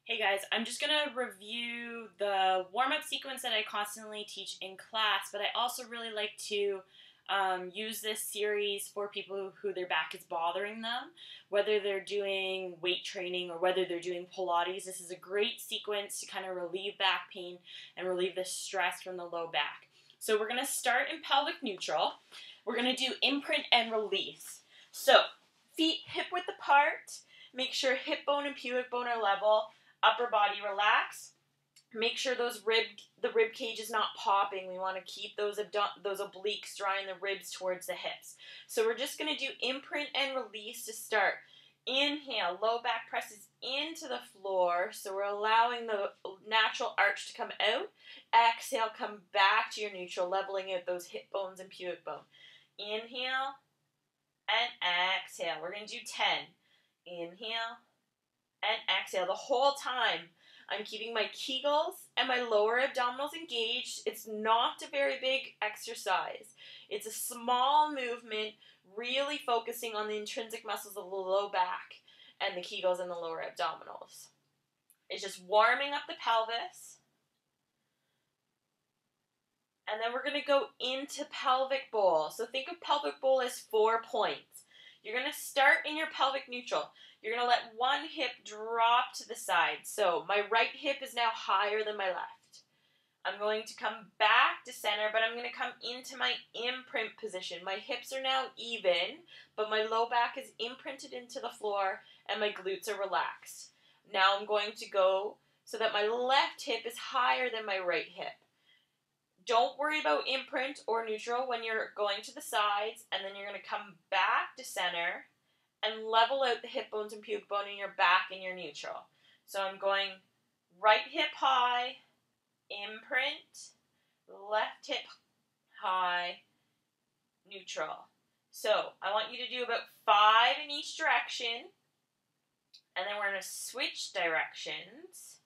Hey guys, I'm just going to review the warm-up sequence that I constantly teach in class, but I also really like to use this series for people who their back is bothering them, whether they're doing weight training or whether they're doing Pilates. This is a great sequence to kind of relieve back pain and relieve the stress from the low back. So we're going to start in pelvic neutral. We're going to do imprint and release. So feet hip-width apart. Make sure hip bone and pubic bone are level. Upper body relax. Make sure the rib cage is not popping. We want to keep those obliques drawing the ribs towards the hips. So we're just going to do imprint and release to start. Inhale, low back presses into the floor. So we're allowing the natural arch to come out. Exhale, come back to your neutral, leveling out those hip bones and pubic bone. Inhale and exhale. We're going to do 10. Inhale and exhale. The whole time I'm keeping my Kegels and my lower abdominals engaged. It's not a very big exercise. It's a small movement, really focusing on the intrinsic muscles of the low back and the Kegels and the lower abdominals. It's just warming up the pelvis. And then we're going to go into pelvic bowl. So think of pelvic bowl as 4 points. You're going to start in your pelvic neutral. You're going to let one hip drop to the side. So my right hip is now higher than my left. I'm going to come back to center, but I'm going to come into my imprint position. My hips are now even, but my low back is imprinted into the floor and my glutes are relaxed. Now I'm going to go so that my left hip is higher than my right hip. Don't worry about imprint or neutral when you're going to the sides, and then you're going to come back to center and level out the hip bones and pubic bone in your back and your neutral. So I'm going right hip high, imprint, left hip high, neutral. So I want you to do about 5 in each direction, and then we're going to switch directions.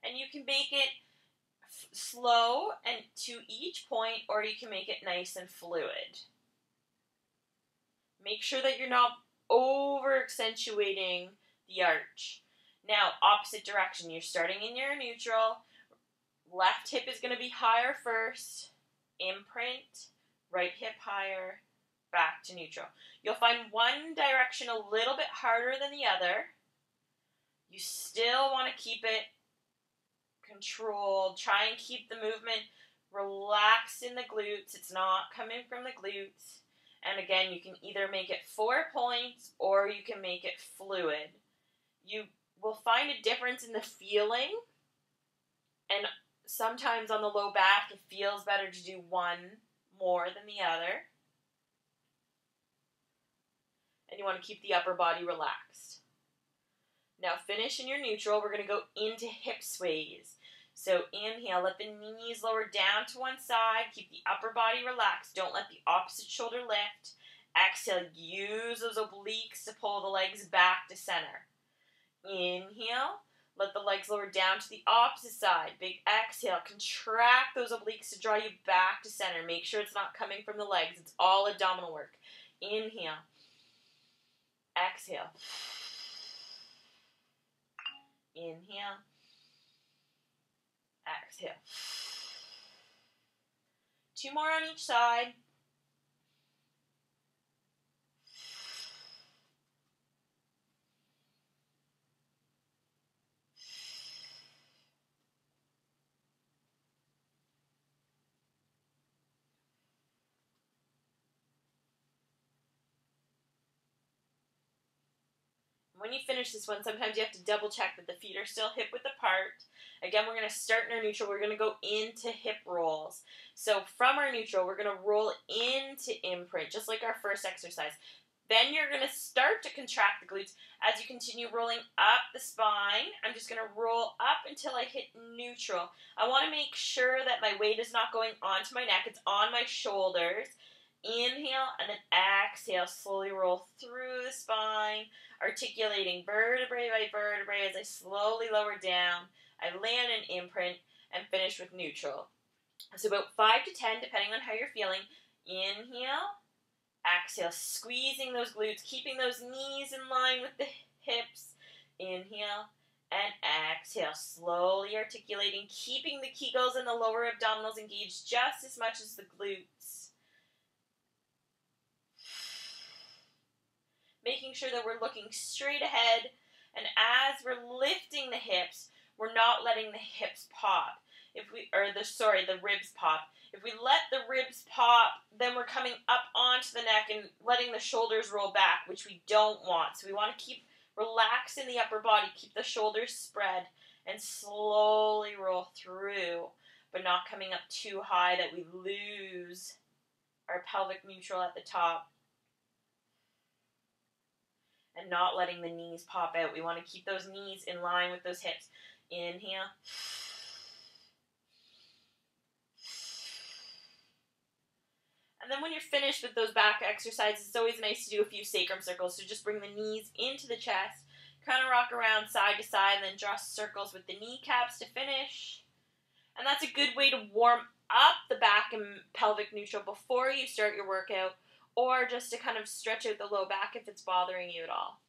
And you can make it slow and to each point, or you can make it nice and fluid. Make sure that you're not over accentuating the arch. Now, opposite direction. You're starting in your neutral. Left hip is going to be higher first. Imprint. Right hip higher. Back to neutral. You'll find one direction a little bit harder than the other. You still want to keep it controlled. Try and keep the movement relaxed in the glutes. It's not coming from the glutes. And again, you can either make it 4 points or you can make it fluid. You will find a difference in the feeling. And sometimes on the low back, it feels better to do one more than the other. And you want to keep the upper body relaxed. Now finish in your neutral. We're going to go into hip sways. So inhale, let the knees lower down to one side. Keep the upper body relaxed. Don't let the opposite shoulder lift. Exhale, use those obliques to pull the legs back to center. Inhale, let the legs lower down to the opposite side. Big exhale, contract those obliques to draw you back to center. Make sure it's not coming from the legs. It's all abdominal work. Inhale. Exhale. Inhale. Exhale. 2 more on each side. When you finish this one, sometimes you have to double check that the feet are still hip width apart. Again, we're going to start in our neutral. We're going to go into hip rolls. So from our neutral, we're going to roll into imprint, just like our first exercise. Then you're going to start to contract the glutes as you continue rolling up the spine. I'm just going to roll up until I hit neutral. I want to make sure that my weight is not going onto my neck. It's on my shoulders. Inhale and then exhale. Slowly roll through the spine, articulating vertebrae by vertebrae as I slowly lower down. I land in imprint and finish with neutral. So about 5 to 10, depending on how you're feeling. Inhale, exhale, squeezing those glutes, keeping those knees in line with the hips. Inhale and exhale, slowly articulating, keeping the Kegels and the lower abdominals engaged just as much as the glutes. Making sure that we're looking straight ahead, and as we're lifting the hips, we're not letting the hips pop. The ribs pop. If we let the ribs pop, then we're coming up onto the neck and letting the shoulders roll back, which we don't want. So we want to keep relaxed in the upper body, keep the shoulders spread, and slowly roll through, but not coming up too high that we lose our pelvic neutral at the top. And not letting the knees pop out. We want to keep those knees in line with those hips. Inhale. And then when you're finished with those back exercises, it's always nice to do a few sacrum circles. So just bring the knees into the chest, kind of rock around side to side, and then draw circles with the kneecaps to finish. And that's a good way to warm up the back and pelvic neutral before you start your workout, or just to kind of stretch out the low back if it's bothering you at all.